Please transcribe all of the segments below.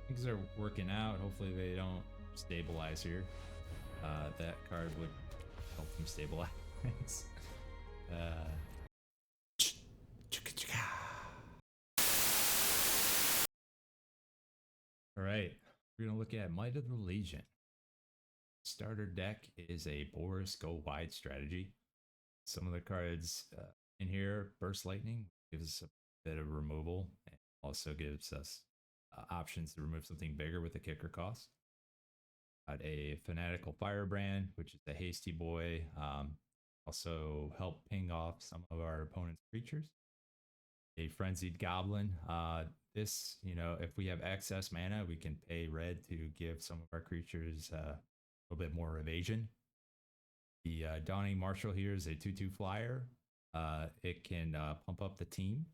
Things are working out. Hopefully they don't stabilize here. That card would help them stabilize. uh, all right, we're gonna look at Might of the Legion. Starter deck is a boros go wide strategy. Some of the cards in here, Burst Lightning gives us a bit of removal and also gives us options to remove something bigger with a kicker cost. Got a Fanatical Firebrand, which is a hasty boy. Also help ping off some of our opponent's creatures. A Frenzied Goblin. This, if we have excess mana, we can pay red to give some of our creatures a little bit more evasion. The Dawning Marshal here is a 2/2 flyer. It can pump up the team.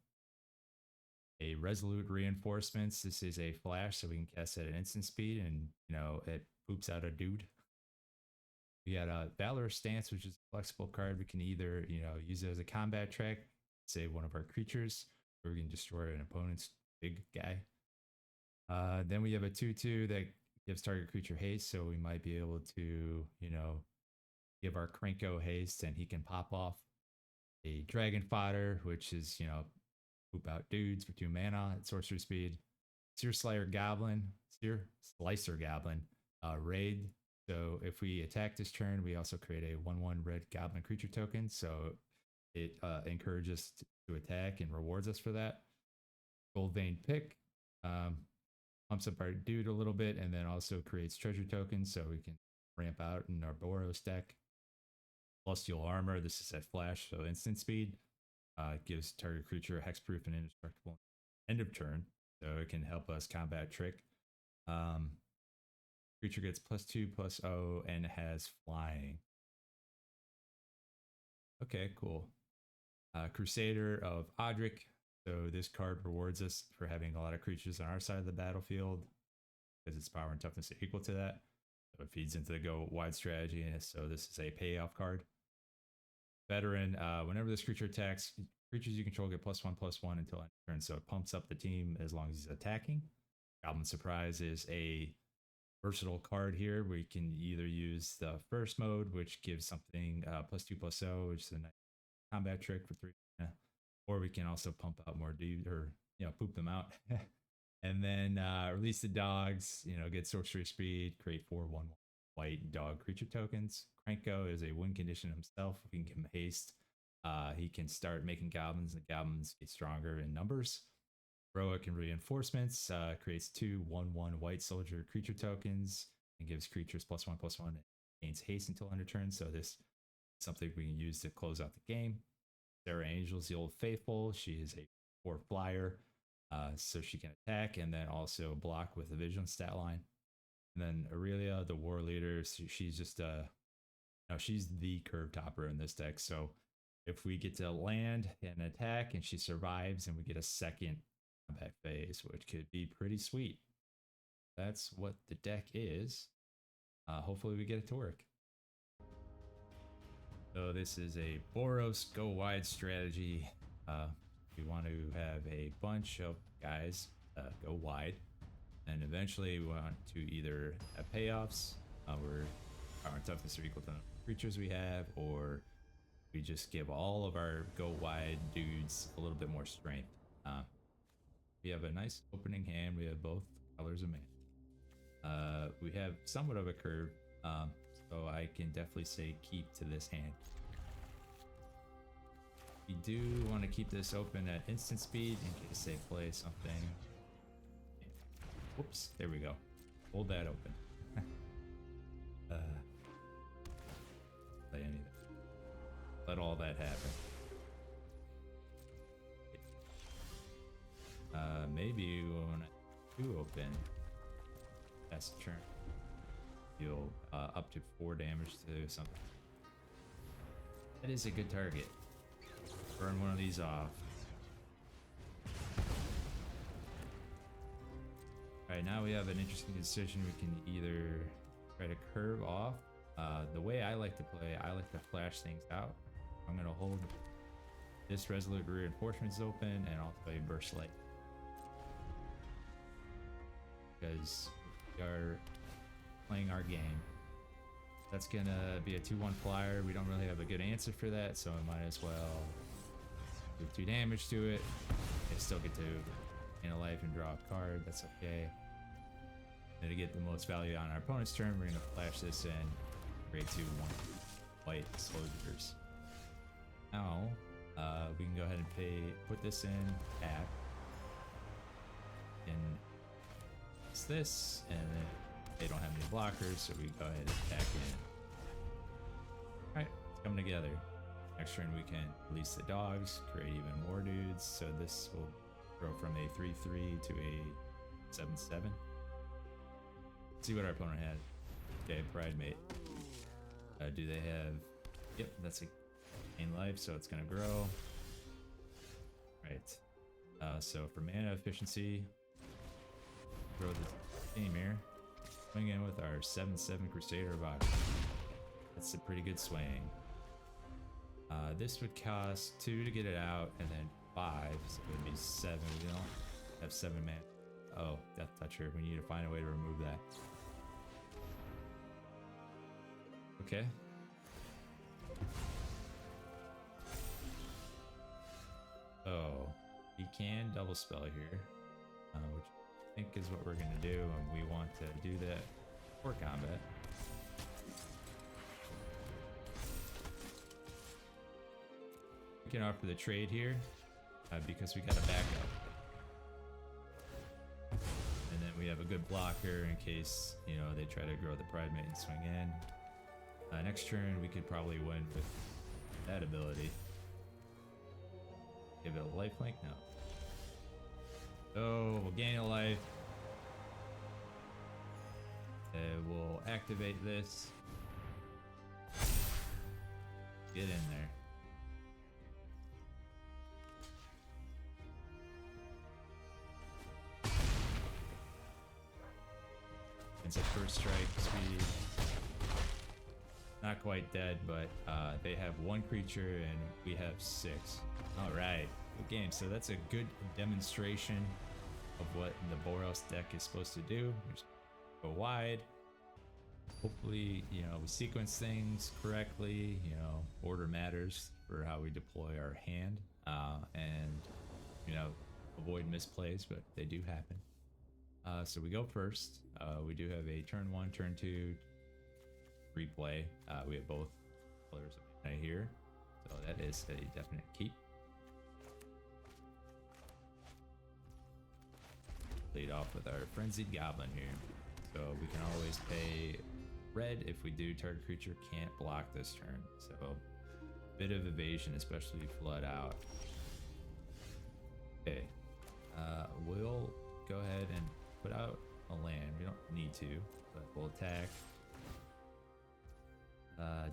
A Resolute Reinforcements. This is a flash, so we can cast it at instant speed, and it poops out a dude. We got a Valorous Stance, which is a flexible card. We can either use it as a combat trick, save one of our creatures, or we can destroy an opponent's big guy. Then we have a 2/2 that gives target creature haste, so we might be able to give our Krenko haste, and he can pop off. A Dragon Fodder, which is poop out dudes for 2 mana at sorcery speed. Seer Slicer Goblin, raid. So if we attack this turn, we also create a 1/1 red goblin creature token. So it encourages to attack and rewards us for that. Gold Vein Pick pumps up our dude a little bit, and then also creates treasure tokens so we can ramp out in our boros deck. Celestial Armor, this is at flash, so instant speed. Gives target creature hexproof and indestructible end of turn, so it can help us combat trick. Creature gets +2/+0 and has flying. Okay, cool. Crusader of Odric. So this card rewards us for having a lot of creatures on our side of the battlefield because its power and toughness are equal to that. So it feeds into the go wide strategy, and so this is a payoff card. Veteran, whenever this creature attacks, creatures you control get +1/+1 until end turn, so it pumps up the team as long as he's attacking. Goblin Surprise is a versatile card here. We can either use the first mode, which gives something +2/+0, which is a nice combat trick for 3 mana, or we can also pump out more dude or poop them out. And then release the dogs, get sorcery speed, create 4/1 white dog creature tokens. Krenko is a win condition himself. We can give him haste. He can start making goblins, and the goblins get stronger in numbers. Heroic and Reinforcements creates 2/1/1 white soldier creature tokens and gives creatures +1/+1 and gains haste until end of turn. So this is something we can use to close out the game. Sarah Angel's the Old Faithful. She is a 4 flyer. So she can attack and then also block with the Vigilance stat line. And then Aurelia, the War Leader, she's just she's the curve topper in this deck. So if we get to land and attack and she survives, and we get a second combat phase, which could be pretty sweet. That's what the deck is. Hopefully we get it to work. So this is a boros go wide strategy. We want to have a bunch of guys go wide, and eventually we want to either have payoffs where power and toughness are equal to the creatures we have, or we just give all of our go wide dudes a little bit more strength. We have a nice opening hand. We have both colors of mana. We have somewhat of a curve, so I can definitely say keep to this hand. We do want to keep this open at instant speed in case they play something. Whoops, there we go. Hold that open. Play anything. Let all that happen. Maybe when I do open, that's turn. Deal up to 4 damage to something. That is a good target. Burn one of these off. Alright, now we have an interesting decision. We can either try to curve off. The way I like to play, I like to flash things out. I'm going to hold this Resolute Reinforcements open and also a Burst Light. Because because we are playing our game. That's gonna be a 2-1 flyer. We don't really have a good answer for that, so I might as well do 2 damage to it. I still get to gain a life and draw a card. That's okay. And to get the most value on our opponent's turn, we're gonna flash this in, create 2 1 white soldiers. Now we can go ahead and put this in, tap, and it's this, and then they don't have any blockers, so we go ahead and attack in. Alright, it's coming together. Next turn we can release the dogs, create even more dudes, so this will grow from a 3-3 to a 7-7. Let's see what our opponent had. Okay, Pride Mate. Do they have... Yep, that's a gain life, so it's gonna grow. Right. So for mana efficiency, grow the game here. Swing in with our 7-7 Crusader Box. That's a pretty good swing. This would cost 2 to get it out, and then 5, so it would be 7. We don't have 7 mana. Oh, Death Toucher. We need to find a way to remove that. Okay. Oh, he can double spell here, which I think is what we're gonna do, and we want to do that for combat. We can offer the trade here because we got a backup, and then we have a good blocker in case, you know, they try to grow the Pride Mate and swing in. Next turn we could probably win with that ability. Give it a lifelink? No. Oh, we'll gain a life. We'll activate this. Get in there. It's a first strike speed. Not quite dead, but they have 1 creature and we have 6. All right, good game. So that's a good demonstration of what the boros deck is supposed to do. We just go wide. Hopefully, you know, we sequence things correctly. You know, order matters for how we deploy our hand, and you know, avoid misplays, but they do happen. So we go first. We do have a turn 1, turn 2 replay. We have both colors of mana here, so that is a definite keep. Lead off with our Frenzied Goblin here. So we can always pay red if we do. Target creature can't block this turn. So bit of evasion, especially flood out. Okay. We'll go ahead and put out a land. We don't need to, but we'll attack.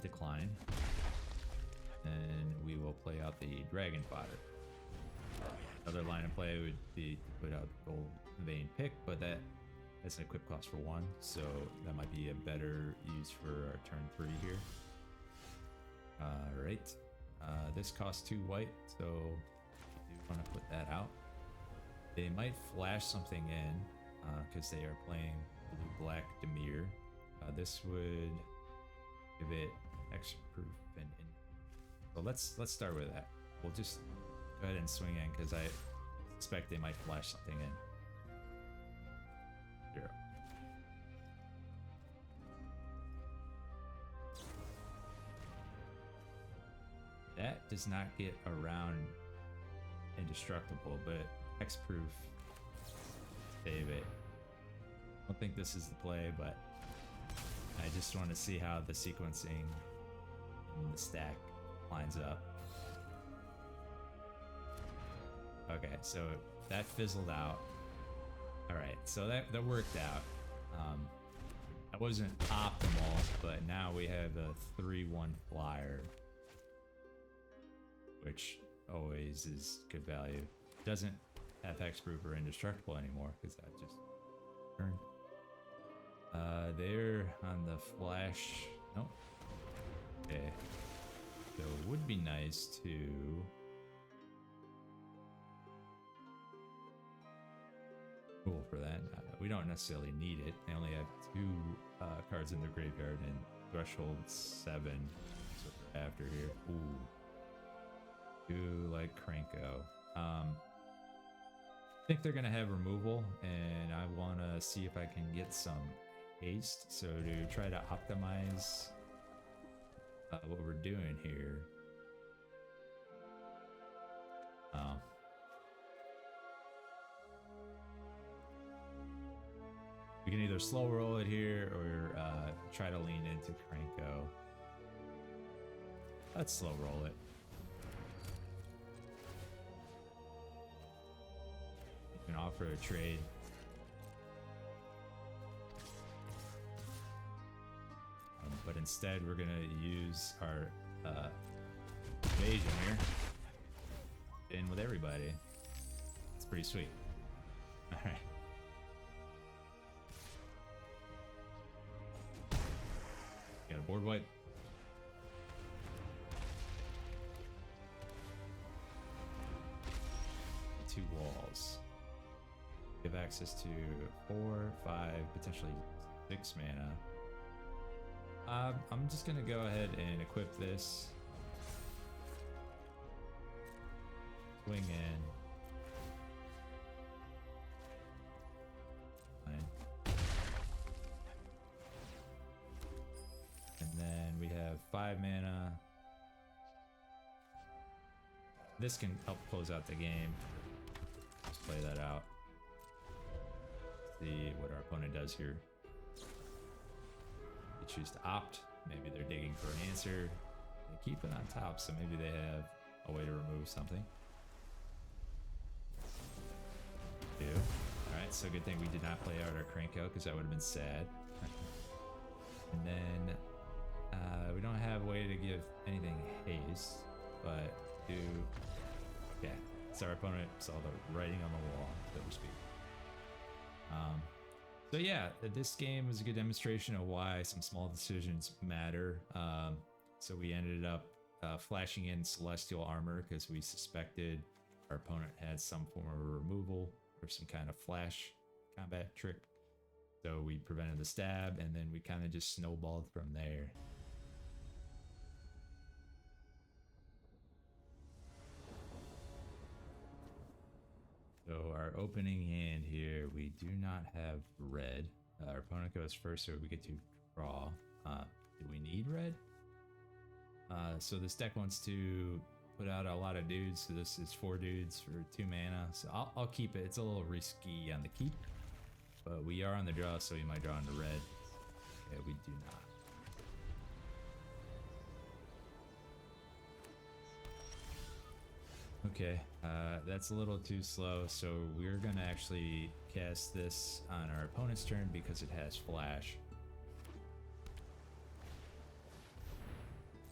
Decline. And we will play out the Dragon Fodder. Another line of play would be to put out Gold Vein Pick, but that's an equip cost for 1, so that might be a better use for our turn 3 here. Alright. This costs 2 white, so we do want to put that out. They might flash something in, because they are playing blue-black Dimir. This would give it extra proof and so let's start with that. We'll just go ahead and swing in because I suspect they might flash something in. 0. That does not get around indestructible, but hexproof save it. I don't think this is the play, but I just want to see how the sequencing in the stack lines up. Okay, so that fizzled out. Alright, so that worked out. That wasn't optimal, but now we have a 3-1 flyer, which always is good value. Doesn't have hexproof or indestructible anymore because that just turned. They're on the flash. Nope. Okay. So it would be nice to for that. We we don't necessarily need it. They only have 2 cards in their graveyard, and threshold 7 is what they're after here. Ooh. Do like Cranko. I think they're gonna have removal, and I wanna see if I can get some haste. So to try to optimize what we're doing here. We can either slow roll it here or try to lean into Cranko. Let's slow roll it. You can offer a trade. But instead we're gonna use our evasion here. In with everybody. It's pretty sweet. Alright. Got a board wipe. Two walls. We have access to 4, 5, potentially 6 mana. I'm just gonna go ahead and equip this. Swing in. Fine. And then we have 5 mana. This can help close out the game. Let's play that out. See what our opponent does here. They choose to opt. Maybe they're digging for an answer. They keep it on top, so maybe they have a way to remove something. Alright, so good thing we did not play out our Cranko, because that would have been sad. And then we don't have a way to give anything haste, but do... Yeah, so our opponent saw the writing on the wall, so to speak. So yeah, this game was a good demonstration of why some small decisions matter. So we ended up flashing in Celestial Armor because we suspected our opponent had some form of removal or some kind of flash combat trick. So we prevented the stab, and then we kind of just snowballed from there. So our opening hand here, we do not have red. Our opponent goes first, so we get to draw. Do we need red? So this deck wants to put out a lot of dudes, so this is 4 dudes for 2 mana. So I'll keep it. It's a little risky on the keep, but we are on the draw, so we might draw into red. Okay, we do not. Okay, that's a little too slow, so we're gonna actually cast this on our opponent's turn because it has flash.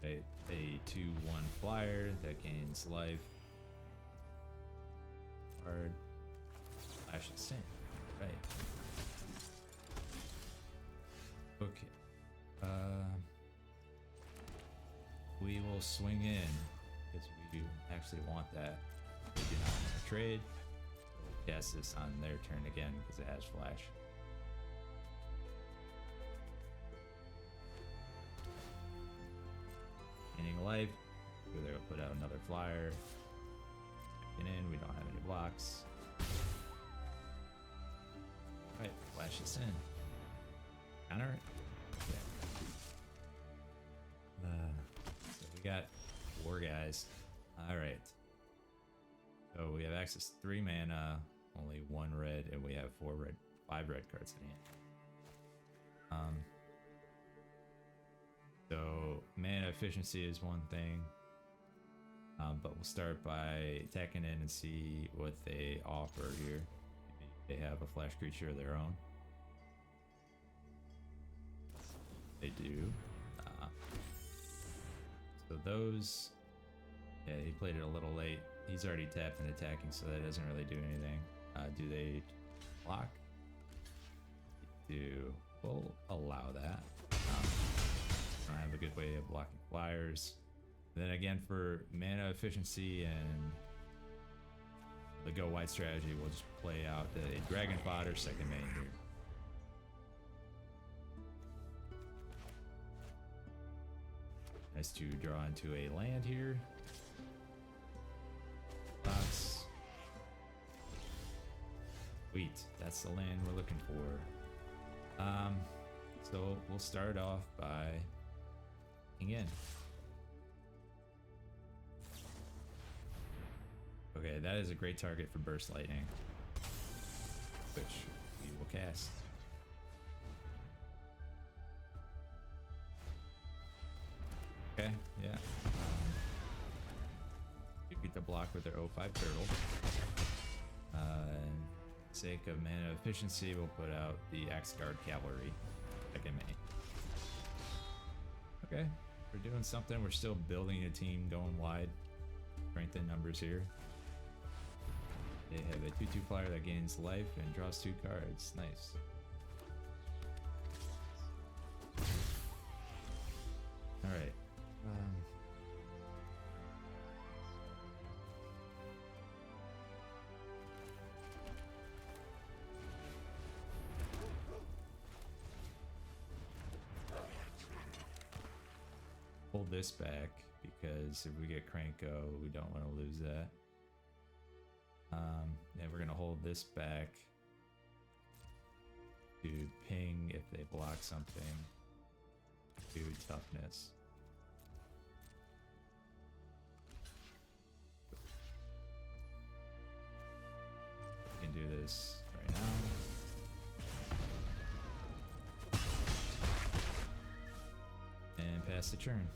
A 2/1 flyer that gains life. Card. Flash is sent. Right. Okay. We will swing in because we actually want that. We do not want to trade. We'll cast this on their turn again because it has flash. Gaining life. They'll put out another flyer. Get in. We don't have any blocks. Alright, flash this in. Counter it. Yeah. So we got 4 guys. Alright. So we have access to 3 mana, only 1 red, and we have 5 red cards in hand. So mana efficiency is one thing, but we'll start by attacking in and see what they offer here. Maybe they have a flash creature of their own. They do. So those, yeah, he played it a little late. He's already tapped and attacking, so that doesn't really do anything. Do they block? They do. We'll allow that. I have a good way of blocking flyers. And then again, for mana efficiency and the go wide strategy, we'll just play out the dragon fodder second main here. Nice to draw into a land here. Box. Sweet, that's the land we're looking for. So we'll start off by picking in. Okay, that is a great target for burst lightning, which we will cast. Okay, yeah. You get the block with their 05 turtle. Sake of mana efficiency, we'll put out the Axe Guard Cavalry. Second main. Okay, we're doing something. We're still building a team, going wide. Strength in numbers here. They have a 2/2 flyer that gains life and draws 2 cards. Nice. All right. Hold this back because if we get Cranko, we don't want to lose that. And we're gonna hold this back to ping if they block something. Do toughness. We can do this right now. And pass the turn.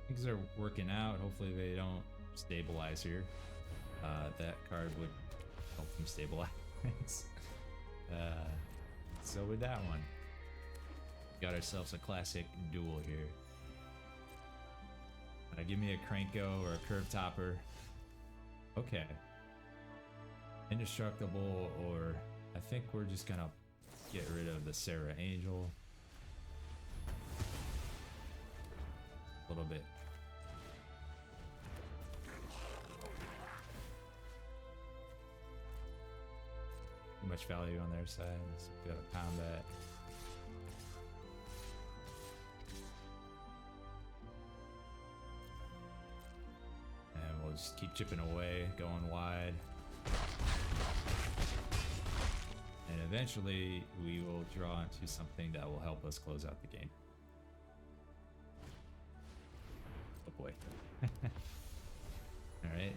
Things are working out. Hopefully they don't stabilize here. That card would help them stabilize. So with that one, got ourselves a classic duel here. Give me a Cranko or a Curve Topper. Okay. Indestructible, or I think we're just gonna get rid of the Sarah Angel. A little bit. Too much value on their side. Let's go to combat. And we'll just keep chipping away, going wide. And eventually we will draw into something that will help us close out the game. Oh boy. Alright.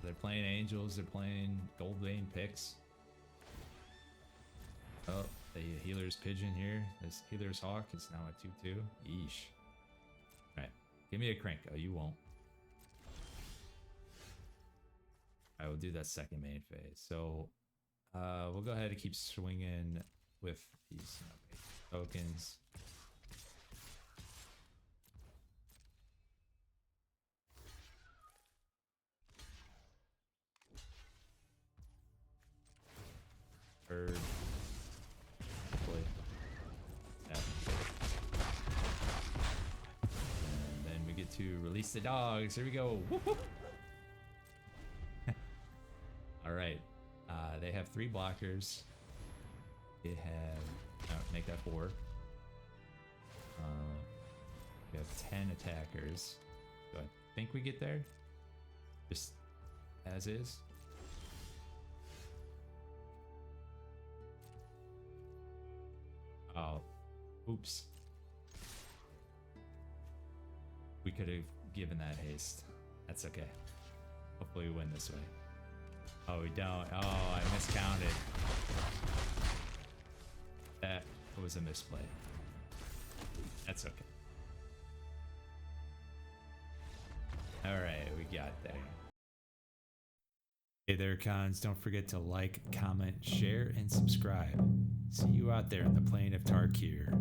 They're playing Angels, they're playing Gold Vein picks. Oh, the Healer's Pigeon here. This Healer's Hawk is now at 2/2. Yeesh. Alright, give me a Cranko, you won't. I will do that second main phase. So, we'll go ahead and keep swinging with these tokens. Bird. Yeah. And then we get to release the dogs. Here we go. All right. They have 3 blockers. They have make that 4. We have 10 attackers. So I think we get there. Just as is. Oh, oops. We could have given that haste. That's okay. Hopefully we win this way. Oh, we don't. Oh, I miscounted. That was a misplay. That's okay. Alright, we got there. Hey there, cons. Don't forget to like, comment, share, and subscribe. See you out there in the plane of Tarkir.